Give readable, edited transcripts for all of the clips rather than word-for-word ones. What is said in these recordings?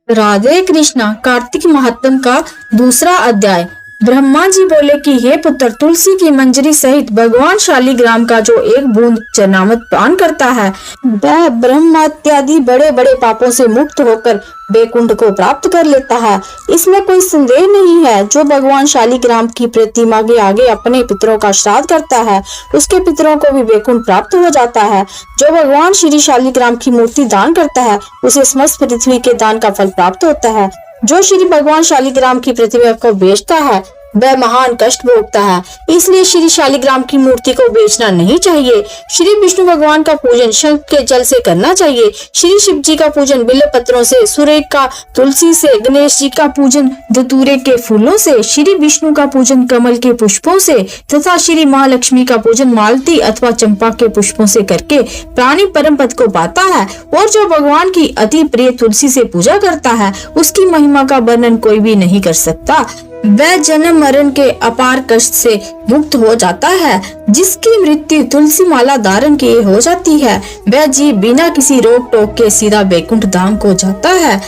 राधे कृष्णा। कार्तिक महात्म का दूसरा अध्याय। ब्रह्मा जी बोले कि हे पुत्र, तुलसी की मंजरी सहित भगवान शालिग्राम का जो एक बूंद चरणामृत पान करता है वह ब्रह्म इत्यादि बड़े बड़े पापों से मुक्त होकर बैकुंठ को प्राप्त कर लेता है। इसमें कोई संदेह नहीं है। जो भगवान शालिग्राम की प्रतिमा के आगे अपने पितरों का श्राद्ध करता है उसके पितरों को भी बैकुंठ प्राप्त हो जाता है। जो भगवान श्री शालिग्राम की मूर्ति दान करता है उसे समस्त पृथ्वी के दान का फल प्राप्त होता है। जो श्री भगवान शालिग्राम की प्रतिमा को बेचता है वह महान कष्ट भोगता है। इसलिए श्री शालिग्राम की मूर्ति को बेचना नहीं चाहिए। श्री विष्णु भगवान का पूजन शंख के जल से करना चाहिए। श्री शिव जी का पूजन बिल्व पत्रों से, सुरेखा तुलसी से, गणेश जी का पूजन धतूरे के फूलों से, श्री विष्णु का पूजन कमल के पुष्पों से तथा श्री महालक्ष्मी का पूजन मालती अथवा चंपा के पुष्पों से करके प्राणी परम पद को पाता है। और जो भगवान की अति प्रिय तुलसी से पूजा करता है उसकी महिमा का वर्णन कोई भी नहीं कर सकता। वह जन्म मरण के अपार कष्ट से मुक्त हो जाता है। जिसकी मृत्यु तुलसी माला धारण किए हो जाती है वह जीव बिना किसी रोक टोक के सीधा बैकुंठ धाम को जाता है।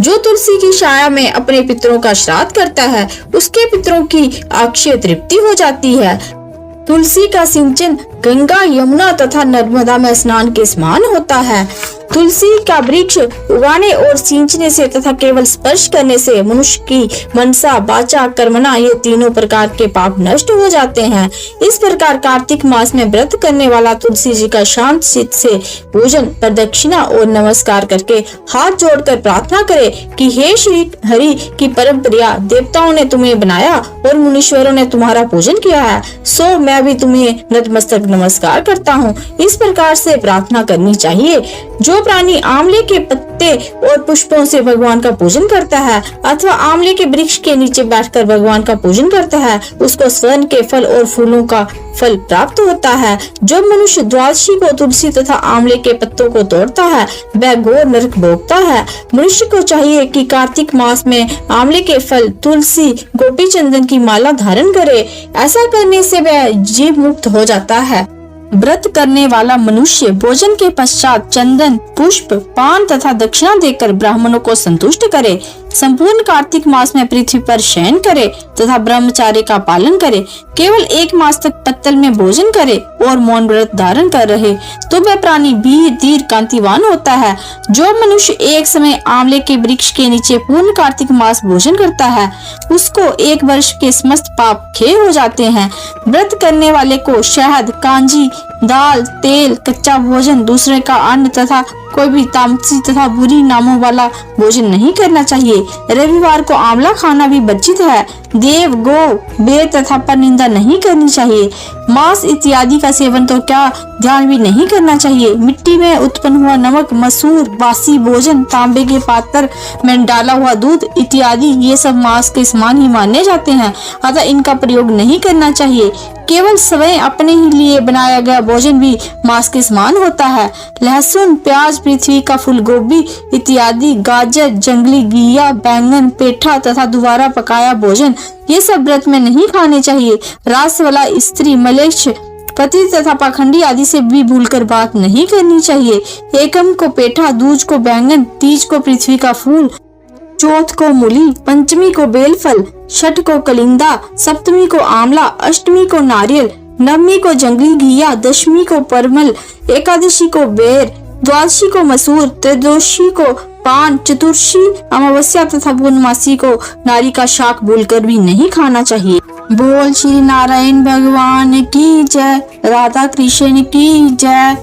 जो तुलसी की छाया में अपने पितरों का श्राद्ध करता है उसके पितरों की अक्षय तृप्ति हो जाती है। तुलसी का सिंचन गंगा, यमुना तथा नर्मदा में स्नान के समान होता है। तुलसी का वृक्ष उगाने और सींचने से तथा केवल स्पर्श करने से मनुष्य की मनसा, वाचा, कर्मणा ये तीनों प्रकार के पाप नष्ट हो जाते हैं। इस प्रकार कार्तिक मास में व्रत करने वाला तुलसी जी का शांत चित्त से पूजन, प्रदक्षिणा और नमस्कार करके हाथ जोड़कर प्रार्थना करे कि हे श्री हरि की परम प्रिया, देवताओं ने तुम्हें बनाया और मुनीश्वरों ने तुम्हारा पूजन किया है, सो मैं भी तुम्हें नतमस्तक नमस्कार करता हूँ। इस प्रकार से प्रार्थना करनी चाहिए। जो प्राणी आंवले के पत्ते और पुष्पों से भगवान का पूजन करता है अथवा आंवले के वृक्ष के नीचे बैठकर भगवान का पूजन करता है उसको स्वर्ण के फल और फूलों का फल प्राप्त होता है। जो मनुष्य द्वादशी को तुलसी तथा आंवले के पत्तों को तोड़ता है वह घोर नरक भोगता है। मनुष्य को चाहिए कि कार्तिक मास में आंवले के फल, तुलसी, गोपी चंदन की माला धारण करे। ऐसा करने से वह जीव मुक्त हो जाता है। व्रत करने वाला मनुष्य भोजन के पश्चात चंदन, पुष्प, पान तथा दक्षिणा देकर ब्राह्मणों को संतुष्ट करे। संपूर्ण कार्तिक मास में पृथ्वी पर शयन करे तथा ब्रह्मचार्य का पालन करे। केवल 1 मास तक पत्तल में भोजन करे और मौन व्रत धारण कर रहे तो वह प्राणी भी दीर्घ कांतिवान होता है। जो मनुष्य एक समय आंवले के वृक्ष के नीचे पूर्ण कार्तिक मास भोजन करता है उसको 1 वर्ष के समस्त पाप क्षय हो जाते हैं। व्रत करने वाले को शहद, कांजी, दाल, तेल, कच्चा भोजन, दूसरे का अन्न तथा कोई भी तामसी तथा बुरी नामों वाला भोजन नहीं करना चाहिए। रविवार को आंवला खाना भी वर्जित है। देव, गो, बेर तथा पर निंदा नहीं करनी चाहिए। मांस इत्यादि का सेवन तो क्या ध्यान भी नहीं करना चाहिए। मिट्टी में उत्पन्न हुआ नमक, मसूर, बासी भोजन, तांबे के पात्र में डाला हुआ दूध इत्यादि ये सब मांस के समान ही माने जाते हैं, अतः इनका प्रयोग नहीं करना चाहिए। केवल स्वयं अपने ही लिए बनाया गया भोजन भी मांस के समान होता है। लहसुन, प्याज, पृथ्वी का फूल गोभी इत्यादि, गाजर, जंगली घिया, बैंगन, पेठा तथा दोबारा पकाया भोजन ये सब व्रत में नहीं खाने चाहिए। रास वाला स्त्री, मलेच्छ, पति तथा पाखंडी आदि से भी भूलकर बात नहीं करनी चाहिए। एकम को पेठा, दूज को बैंगन, तीज को पृथ्वी का फूल, चौथ को मूली, पंचमी को बेलफल, छठ को कलिंदा, सप्तमी को आंवला, अष्टमी को नारियल, नवमी को जंगली घिया, दशमी को परमल, एकादशी को बेर, द्वादशी को मसूर, त्रयोदशी को पान, चतुर्दशी, अमावस्या तथा पूर्णमासी को नारी का शाक भूलकर भी नहीं खाना चाहिए। बोल श्री नारायण भगवान की जय। राधा कृष्ण की जय।